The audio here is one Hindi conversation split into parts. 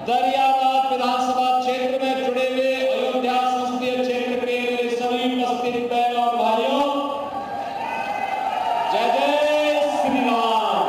दरियाबाद विधानसभा क्षेत्र में जुड़े हुए अयोध्या संसदीय क्षेत्र के मेरे सभी उपस्थित बहनों और भाइयों, जय जय श्री राम,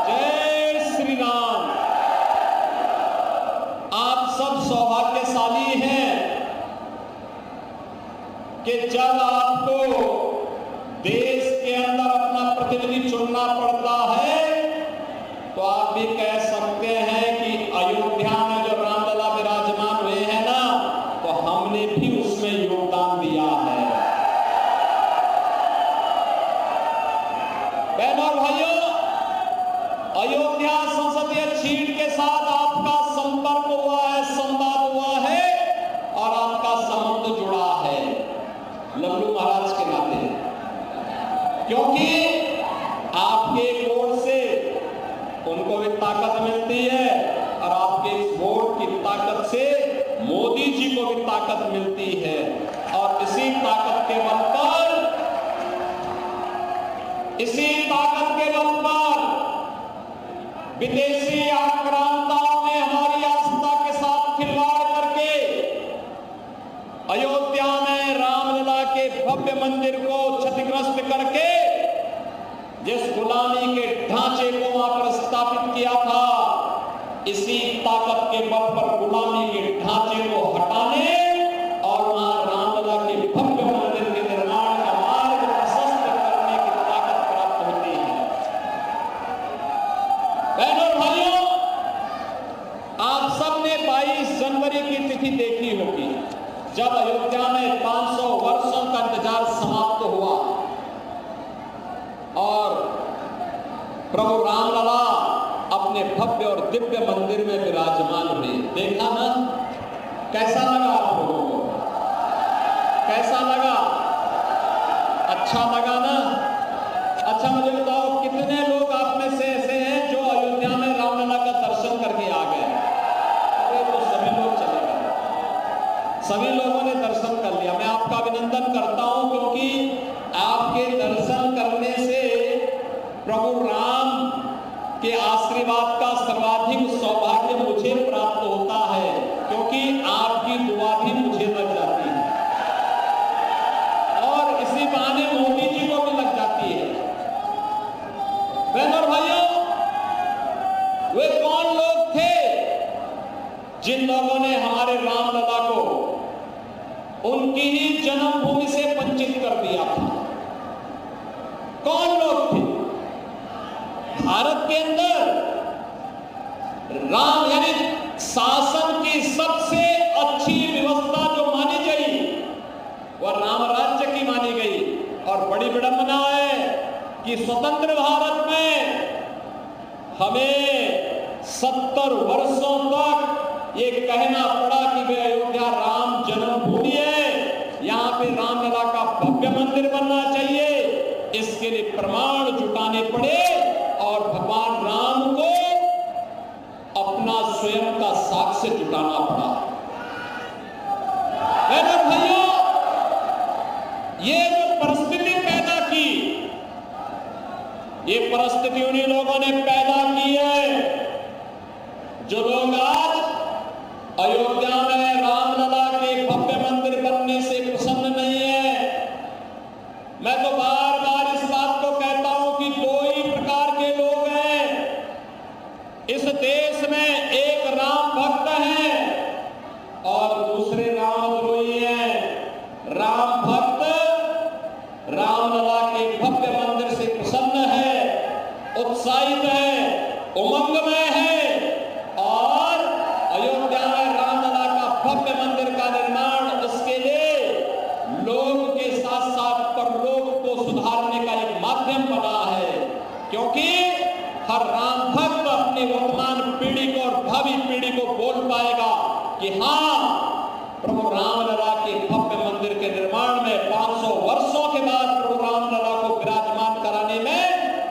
जय श्री राम। आप सब सौभाग्यशाली हैं कि जब आपको देश के अंदर अपना प्रतिनिधि चुनना पड़ता है तो आप भी कह सकते हैं कि अयोध्या में जो रामलला विराजमान हुए हैं ना, तो हमने भी उसमें योगदान दिया है। बहनों और भाइयों, अयोध्या संसदीय सीट के साथ आपका संपर्क हुआ है, संवाद हुआ है और आपका संबंध जुड़ा है लल्लू महाराज के नाते, क्योंकि आपके वोट से उनको भी ताकत मिलती है और आपके इस वोट की ताकत से मोदी जी को भी ताकत मिलती है। और इसी ताकत के बल पर विदेशी आक्रांताओं ने हमारी आस्था के साथ खिलवाड़ करके अयोध्या में रामलला के भव्य मंदिर को क्षतिग्रस्त करके जिस गुलामी के ढांचे को वहां पर स्थापित किया था, इसी ताकत के बल पर गुलामी के ढांचे को हटाने और वहां रामलला के भव्य मंदिर के निर्माण का मार्ग प्रशस्त करने की ताकत प्राप्त होती है। बहनों भाइयों, आप सबने 22 जनवरी की तिथि देखी होगी, जब अयोध्या में 500 वर्षों का इंतजार समाप्त हुआ और प्रभु रामलला अपने भव्य और दिव्य मंदिर में विराजमान हुए। देखा ना, कैसा लगा आप लोगों को? कैसा लगा? अच्छा लगा ना? अच्छा, मुझे बताओ कितने लोग आप में से ऐसे हैं जो अयोध्या में रामलला का दर्शन करके आ गए? अरे तो सभी लोग चले गए, सभी लोगों ने दर्शन कर लिया। मैं आपका अभिनंदन करता हूं, क्योंकि आपके दर्शन करने से प्रभु राम के आशीर्वाद का सर्वाधिक सौभाग्य मुझे प्राप्त होता है, क्योंकि आपकी दुआ भी मुझे लग जाती है और इसी बहाने मोदी जी को भी लग जाती है। बहनों और भाइयों, वे कौन लोग थे जिन लोगों ने हमारे रामलला को उनकी ही जन्मभूमि से वंचित कर दिया था? कौन लोग थे? भारत के अंदर राम यानी शासन की सबसे अच्छी व्यवस्था जो मानी गई वह राम राज्य की मानी गई। और बड़ी विडंबना है कि स्वतंत्र भारत में हमें 70 वर्षों तक ये कहना पड़ा कि वे अयोध्या राम जन्मभूमि है, यहां पे रामलला का भव्य मंदिर बनना चाहिए। इसके लिए प्रमाण जुटाने पड़े और भगवान राम को अपना स्वयं का साक्ष्य जुटाना पड़ा। बहनों भाइयों, ये जो परिस्थिति पैदा की, ये परिस्थिति उन्हीं लोगों ने पैदा की है जो लोग आज अयोध्या में रामलला के भव्य मंदिर बनने से प्रसन्न नहीं है। मैं तो बार बार इस बात को कहता हूं कि दो ही प्रकार के लोग हैं इस देश में, एक राम भक्त हैं और दूसरे रामद्रोही हैं। राम भक्त रामलला के भव्य मंदिर से प्रसन्न है, उत्साहित है, उमंगमय है और अयोध्या में रामलला का भव्य मंदिर का निर्माण उसके लिए लोग के साथ साथ परलोक को सुधारने का एक माध्यम बना है, क्योंकि हर राम भक्त अपनी वर्तमान पीढ़ी को और भावी पीढ़ी को बोल पाएगा कि हाँ, प्रभु रामलला के भव्य मंदिर के निर्माण में 500 वर्षों के बाद प्रभु रामलला को विराजमान कराने में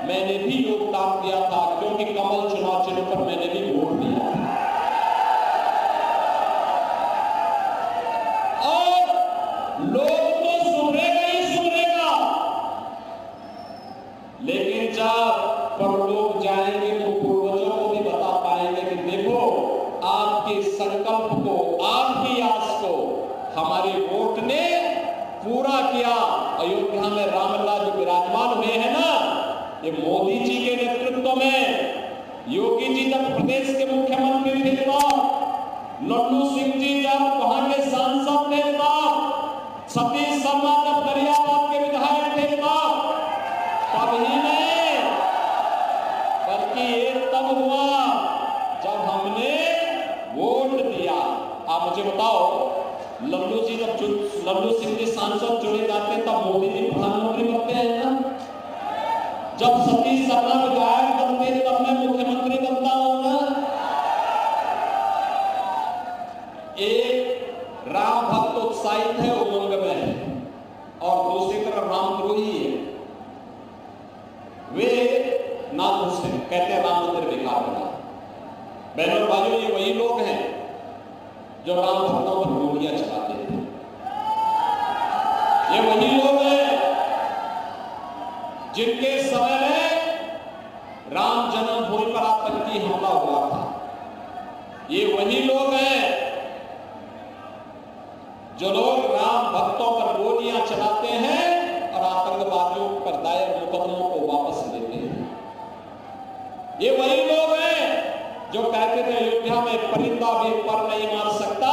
मैंने भी योगदान दिया था, क्योंकि कमल चुनाव चिन्ह पर मैंने भी वोट दिया था। और लोग तो सुधरेगा ही सुधरेगा, लेकिन जब परलोक जाएंगे तो पूर्वजों को भी बता पाएंगे कि देखो योगी जी जब प्रदेश के मुख्यमंत्री थे तब, लल्लू सिंह जी जब वहां के सांसद थे तब, सतीश शर्मा जब दरियाबाद के विधायक थे तब ही नहीं, बल्कि ये तब हुआ जब हमने वोट दिया। आप मुझे बताओ, लल्लू सिंह जी सांसद चुने जाते हैं तब मोदी जी प्रधानमंत्री बनते हैं ना? जब सतीश शर्मा विधायक बनते हैं तब मैं मुख्यमंत्री बनता हूं ना? एक राम भक्त उत्साहित है, उमंग में है, और दूसरी तरफ रामद्रोही है। वे ना दूसरे कहते हैं राम मंदिर बेकार बना। बहनों और भाइयों, ये वही लोग हैं जो राम भक्तों पर गोलियां चलाते थे। ये वही लोग हैं जिनके समय में राम जन्मभूमि पर आतंकी हमला हुआ था। ये वही लोग हैं जो लोग राम भक्तों पर गोलियां चलाते हैं और आतंकवादियों पर दायर मुकदमों को वापस लेते हैं। ये वही लोग हैं जो कहते थे अयोध्या में परिंदा भी पर नहीं मार सकता।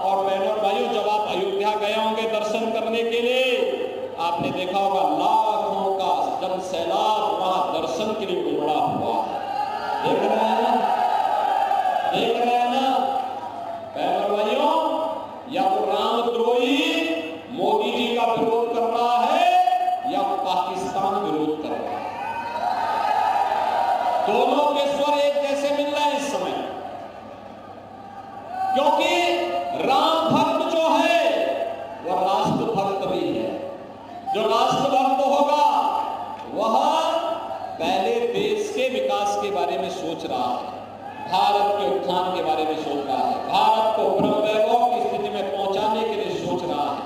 और बहनों और भाइयों, जब आप अयोध्या गए होंगे दर्शन करने के लिए, आपने देखा होगा लाखों का जन सैलाब वहां दर्शन के लिए उमड़ा हुआ। देख रहे हैं ना? देख रहे हैं ना? बहनों और भाइयों, या तो रामद्रोही मोदी जी का विरोध कर रहा है या पाकिस्तान विरोध कर रहा है। दोनों के स्वर एक जैसे मिल रहे हैं इस समय, क्योंकि राम भक्त जो है वह राष्ट्र भक्त भी है। जो राष्ट्र भक्त होगा वह पहले देश के विकास के बारे में सोच रहा है, भारत के उत्थान के बारे में सोच रहा है, भारत को ब्रह्म वैभव की स्थिति में पहुंचाने के लिए सोच रहा है,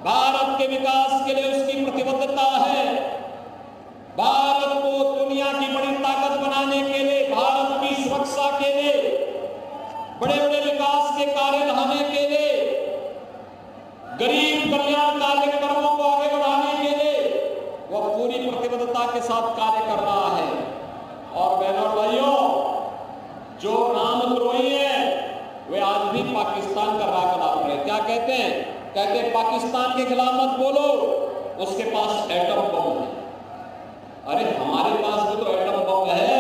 भारत के विकास के लिए उसकी प्रतिबद्धता है, भारत को दुनिया की बड़ी ताकत बनाने के लिए, भारत की सुरक्षा के लिए, बड़े बड़े विकास के कार्य लाने के लिए, गरीब कल्याण कार्यक्रमों को आगे बढ़ाने के लिए वह पूरी प्रतिबद्धता के साथ कार्य कर रहा है। और बहनों और भाइयों, जो रामद्रोही है वे आज भी पाकिस्तान का राग लाप रहे। क्या कहते हैं? कहते हैं पाकिस्तान के खिलाफ मत बोलो, उसके पास एटम बम है। अरे हमारे पास भी तो एटम बम है,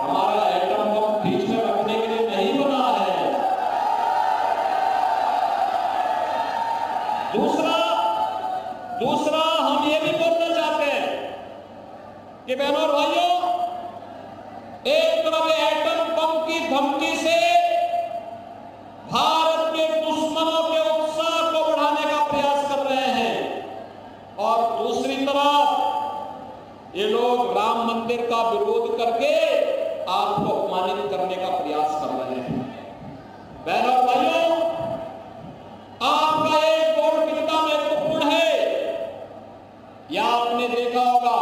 हमारा एटम बम बीच में रखने के लिए नहीं बना है। दूसरा हम ये भी बोलना चाहते हैं कि बहनों और भाइयों, एक तरफ एटम बम की धमकी से भारत के दुश्मनों के उत्साह को बढ़ाने का प्रयास कर रहे हैं, और दूसरी तरफ ये लोग राम मंदिर का विरोध करके आपको अपमानित करने का प्रयास कर रहे हैं। बहनों और भाइयों, आपका एक वोट कितना महत्वपूर्ण है यह आपने देखा होगा।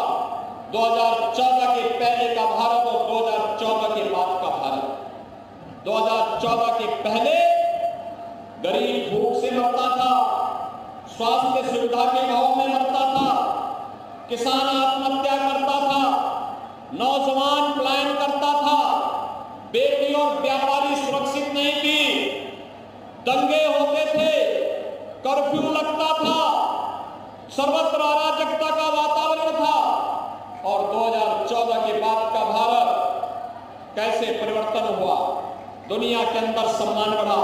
2014 के पहले का भारत और 2014 के बाद का भारत। 2014 के पहले गरीब भूख से मरता था, स्वास्थ्य सुविधा के अभाव में मरता था, किसान आत्महत्या करता था, नौजवान पलायन करता था, बेटी और व्यापारी सुरक्षित नहीं थी, दंगे होते थे, कर्फ्यू लगता था, सर्वत्र अराजकता का वातावरण था। और 2014 के बाद का भारत कैसे परिवर्तन हुआ, दुनिया के अंदर सम्मान बढ़ा,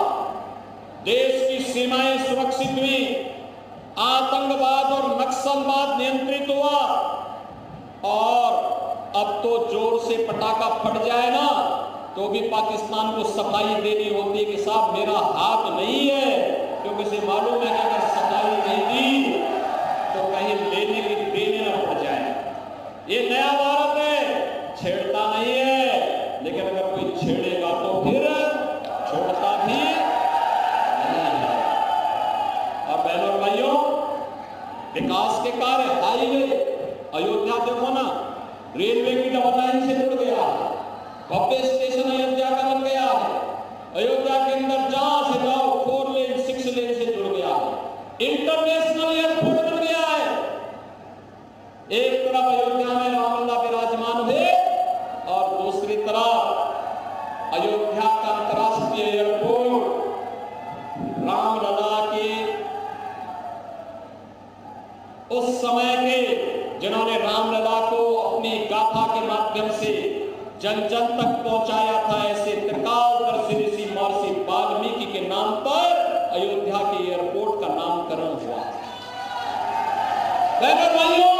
देश की सीमाएं सुरक्षित हुई, आतंकवाद और नक्सलवाद नियंत्रित हुआ। और अब तो जोर से पटाखा फट जाए ना तो भी पाकिस्तान को सफाई देनी होती है कि साहब मेरा हाथ नहीं है, क्योंकि इसे मालूम है कि अगर सफाई नहीं दी तो कहीं लेने की देने न पड़ जाए। ये नया भारत है, छेड़ता नहीं है, लेकिन अगर कोई छेड़ेगा तो फिर छोड़ता भी नहीं है। और बहनों और भाइयों, विकास के कार्य, हाईवे, अयोध्या देखो ना, रेलवे की डबल लाइन से जुड़ गया है, भव्य स्टेशन अयोध्या का बन गया है, अयोध्या के अंदर जहां से जाओ 4 लेन 6 लेन से जुड़ गया है, इंटरनेशनल एयरपोर्ट बन गया है। एक तरफ अयोध्या में रामलला विराजमान हुए और दूसरी तरफ अयोध्या का अंतर्राष्ट्रीय एयरपोर्ट रामलला के उस समय के जिन्होंने रामलला को अपनी गाथा के माध्यम से जन जन तक पहुंचाया था, ऐसे त्रिकालदर्शी ऋषि महर्षि वाल्मीकि के नाम पर अयोध्या के एयरपोर्ट का नामकरण हुआ। भाइयों,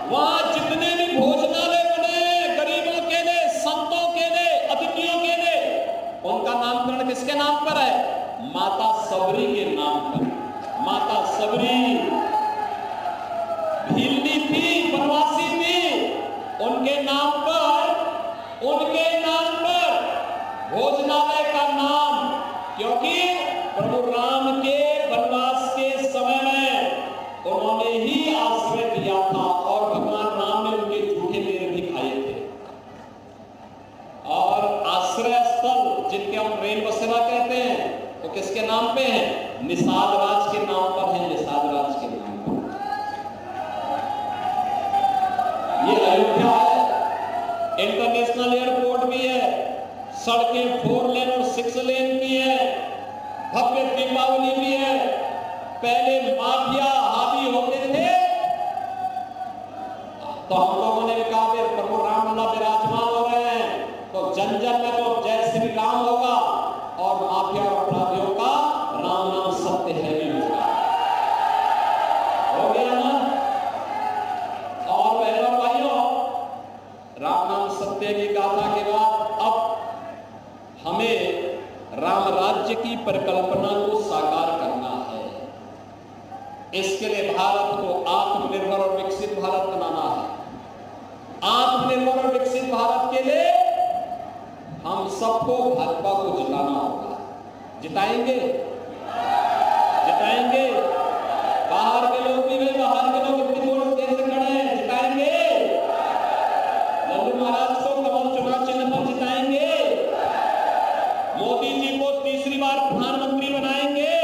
वहां जितने भी भोजनालय बने गरीबों के लिए, संतों के लिए, अतिथियों के लिए, उनका नामकरण किसके नाम पर है? माता सबरी के नाम पर। माता सबरी भीलनी थी, वनवासी थी, उनके नाम पर भोजनालय का नाम, क्योंकि प्रभु राम के वनवास के समय में उन्होंने ही आश्रय दिया था और भगवान राम ने उनके झूठे मेरे भी खाए थे। और आश्रय स्थल जिनके हम रेल बसेरा कहते हैं, वो किसके नाम पे है? निषाद राज के नाम पर है। निषाद राज के नाम पर ये अयोध्या है। इंटरनेशनल एयरपोर्ट भी है, सड़कें 4 लेन और 6 लेन की है, भव्य दीपावली भी है। पहले माफिया हावी होते थे, तो हम लोगों ने कहा प्रभु रामलला विराजमान हो रहे हैं, तो जन जन में तो जय श्री राम होगा और माफिया और अपराधियों का राम नाम सत्य है भी होगा। हो गया ना? और बहनों भाइयों, राम नाम सत्य की गाथा के बाद अब हमें राम राज्य की परिकल्पना को साकार करना है। इसके लिए भारत को आत्मनिर्भर और विकसित भारत बनाना है। आत्मनिर्भर और विकसित भारत के लिए हम सबको भाजपा को जिताना होगा। जिताएंगे? जिताएंगे? बाहर के लोग भी, भाई बाहर के लोग इतनी देर से खड़े हैं, जिताएंगे? लल्लू महाराज को कमल चुनाव चिन्ह पर जिताएंगे? मोदी जी को तीसरी बार प्रधानमंत्री बनाएंगे?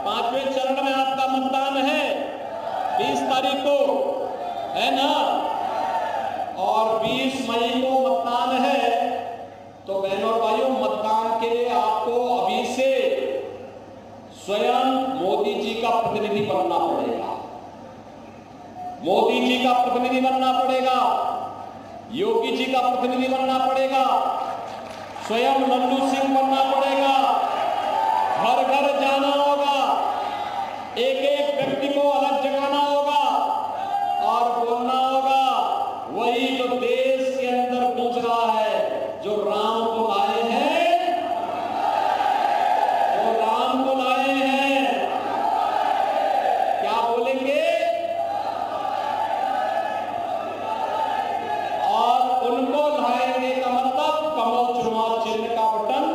5वें चरण में आपका मतदान है 20 तारीख को, है ना? और 20 मई को मतदान है। तो बहनों और भाइयों, मतदान के लिए आपको अभी से स्वयं मोदी जी का प्रतिनिधि बनना पड़ेगा। मोदी जी का प्रतिनिधि बनना पड़ेगा, योगी जी का प्रतिनिधि बनना पड़ेगा, स्वयं लल्लू सिंह बनना पड़ेगा। घर घर जाना होगा, एक एक व्यक्ति को अलग जगाना होगा और बोलना होगा वही जो देश के अंदर गूंज रहा है, जो राम को लाए हैं, जो राम को लाए हैं। क्या बोलेंगे? और उनको लाएंगे का मतलब कमल चुनाव चिन्ह का बटन।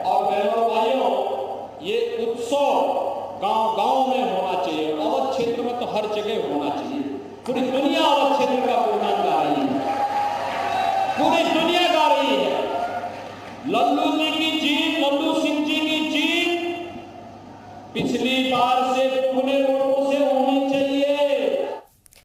और बहनों भाइयों, ये उत्सव गांव-गांव में होना चाहिए। अवध क्षेत्र में तो हर जगह होना चाहिए। पूरी दुनिया अवध क्षेत्र का गुणगान गा रही है, पूरी दुनिया गा रही है। लल्लू जी की